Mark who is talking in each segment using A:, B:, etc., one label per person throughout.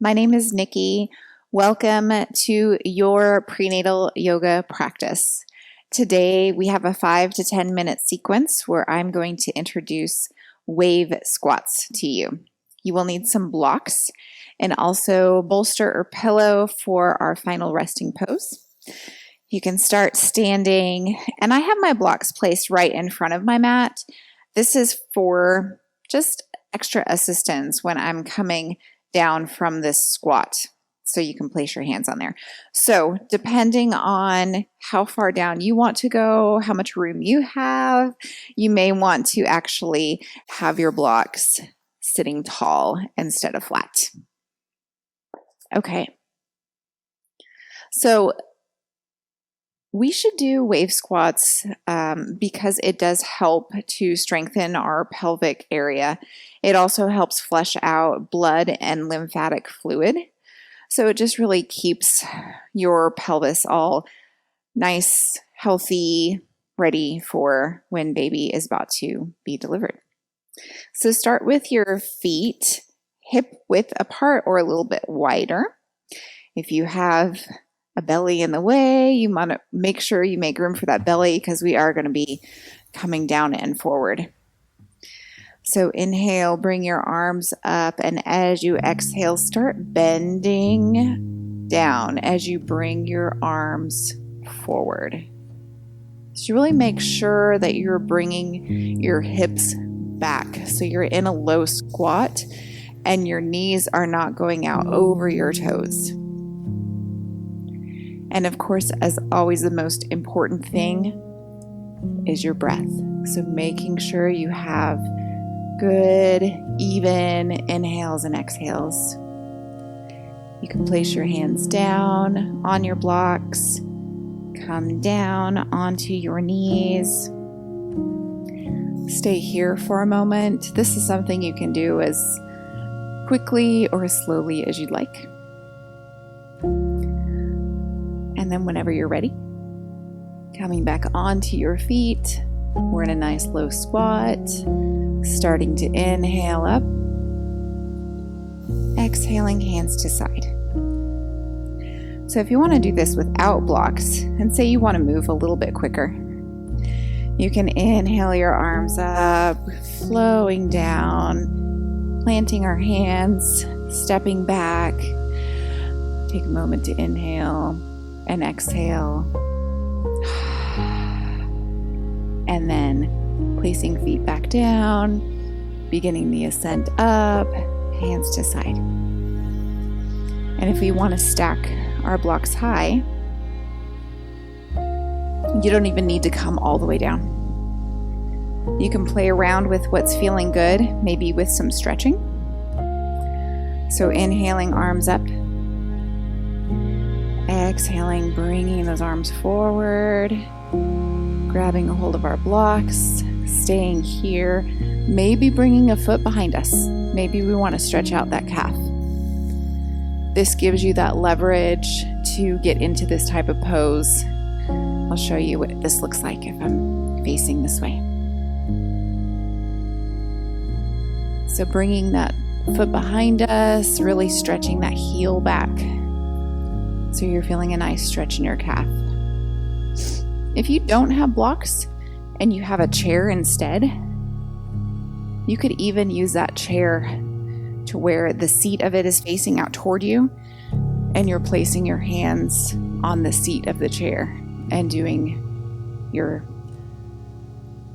A: My name is Nikki. Welcome to your prenatal yoga practice. Today we have a 5 to 10 minute sequence where I'm going to introduce wave squats to you. You will need some blocks and also bolster or pillow for our final resting pose. You can start standing, and I have my blocks placed right in front of my mat. This is for just extra assistance when I'm coming down from this squat. So you can place your hands on there. So depending on how far down you want to go, how much room you have, you may want to actually have your blocks sitting tall instead of flat. Okay. So we should do wave squats because it does help to strengthen our pelvic area. It also helps flush out blood and lymphatic fluid. So it just really keeps your pelvis all nice, healthy, ready for when baby is about to be delivered. So start with your feet hip width apart or a little bit wider. If you have a belly in the way, you want to make sure you make room for that belly because we are going to be coming down and forward. So inhale, bring your arms up, and as you exhale, start bending down as you bring your arms forward. So really make sure that you're bringing your hips back. So you're in a low squat and your knees are not going out over your toes. And of course, as always, the most important thing is your breath. So making sure you have good, even inhales and exhales. You can place your hands down on your blocks, come down onto your knees. Stay here for a moment. This is something you can do as quickly or as slowly as you'd like. And then whenever you're ready, coming back onto your feet, we're in a nice low squat, starting to inhale up, exhaling hands to side. So if you want to do this without blocks, and say you want to move a little bit quicker, you can inhale your arms up, flowing down, planting our hands, stepping back. Take a moment to inhale and exhale. And then placing feet back down, beginning the ascent up, hands to side. And if we want to stack our blocks high, you don't even need to come all the way down. You can play around with what's feeling good, maybe with some stretching. So inhaling, arms up. Exhaling, bringing those arms forward, grabbing a hold of our blocks, staying here, maybe bringing a foot behind us. Maybe we want to stretch out that calf. This gives you that leverage to get into this type of pose. I'll show you what this looks like if I'm facing this way. So bringing that foot behind us, really stretching that heel back. So you're feeling a nice stretch in your calf. If you don't have blocks and you have a chair instead, you could even use that chair to where the seat of it is facing out toward you and you're placing your hands on the seat of the chair and doing your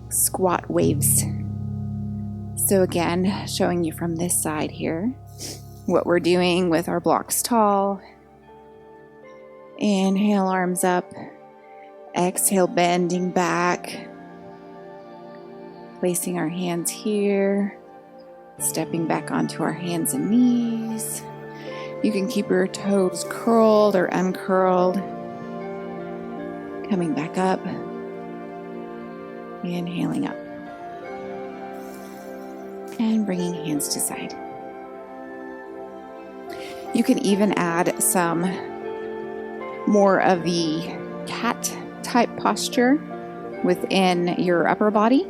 A: squat waves. So again, showing you from this side here what we're doing with our blocks tall. Inhale, arms up. Exhale, bending back. Placing our hands here. Stepping back onto our hands and knees. You can keep your toes curled or uncurled. Coming back up. Inhaling up. And bringing hands to side. You can even add some more of the cat type posture within your upper body.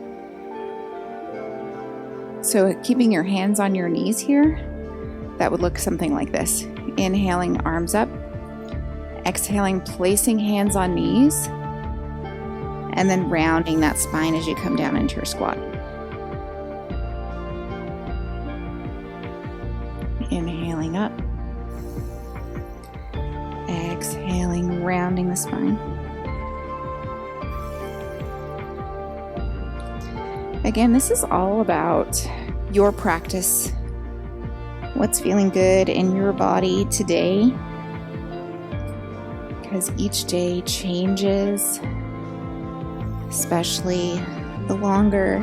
A: So keeping your hands on your knees here that would look something like this. Inhaling, arms up. Exhaling, placing hands on knees. And then rounding that spine as you come down into your squat. Inhaling up. Exhaling, rounding the spine. Again, this is all about your practice. What's feeling good in your body today? Because each day changes, especially the longer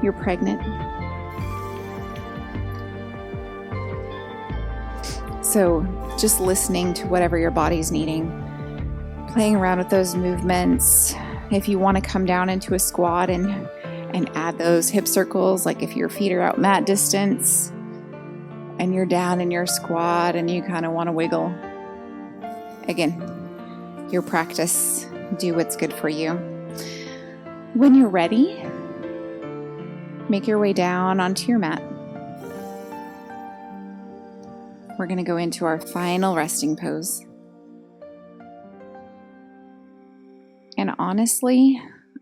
A: you're pregnant. So just listening to whatever your body's needing, playing around with those movements. If you want to come down into a squat and add those hip circles, like if your feet are out mat distance and you're down in your squat and you kind of want to wiggle. Again, your practice, do what's good for you. When you're ready, make your way down onto your mat. We're going to go into our final resting pose. And honestly,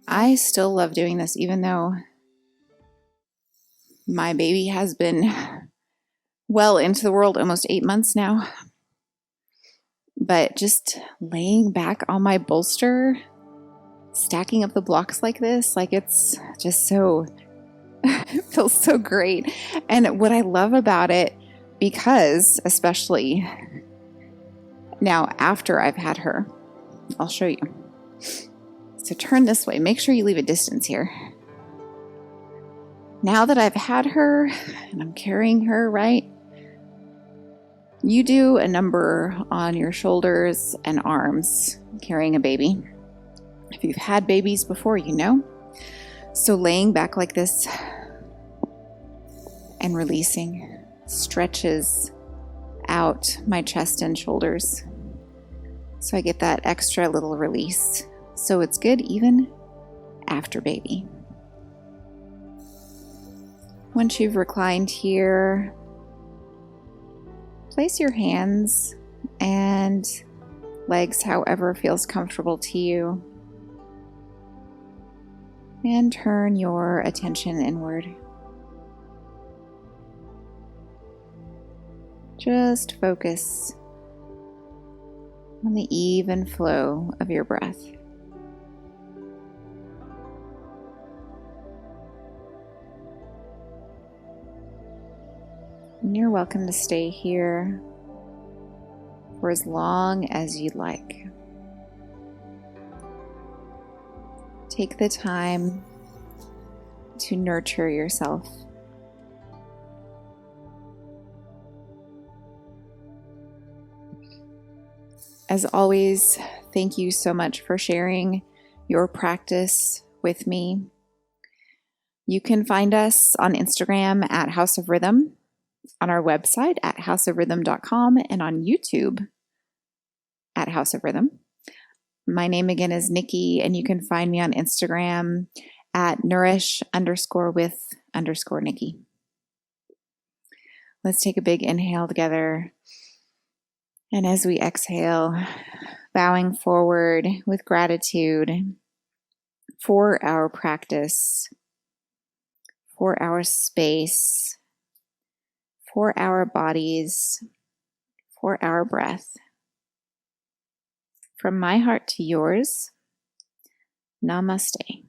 A: I still love doing this, even though my baby has been well into the world, almost 8 months now. But just laying back on my bolster, stacking up the blocks like this, like it's just so, it feels so great. And what I love about it, because especially now after I've had her, I'll show you. So turn this way, make sure you leave a distance here. Now that I've had her and I'm carrying her, right? You do a number on your shoulders and arms carrying a baby. If you've had babies before, you know. So laying back like this and releasing stretches out my chest and shoulders. So I get that extra little release. So it's good even after baby. Once you've reclined here, place your hands and legs however feels comfortable to you, and turn your attention inward. Just focus on the even flow of your breath. And you're welcome to stay here for as long as you'd like. Take the time to nurture yourself. As always, thank you so much for sharing your practice with me. You can find us on Instagram at House of RhythOM, on our website at houseofrhythm.com, and on YouTube at House of RhythOM. My name again is Nikki, and you can find me on Instagram at nourish_with_Nikki. Let's take a big inhale together. And as we exhale, bowing forward with gratitude for our practice, for our space, for our bodies, for our breath. From my heart to yours, namaste.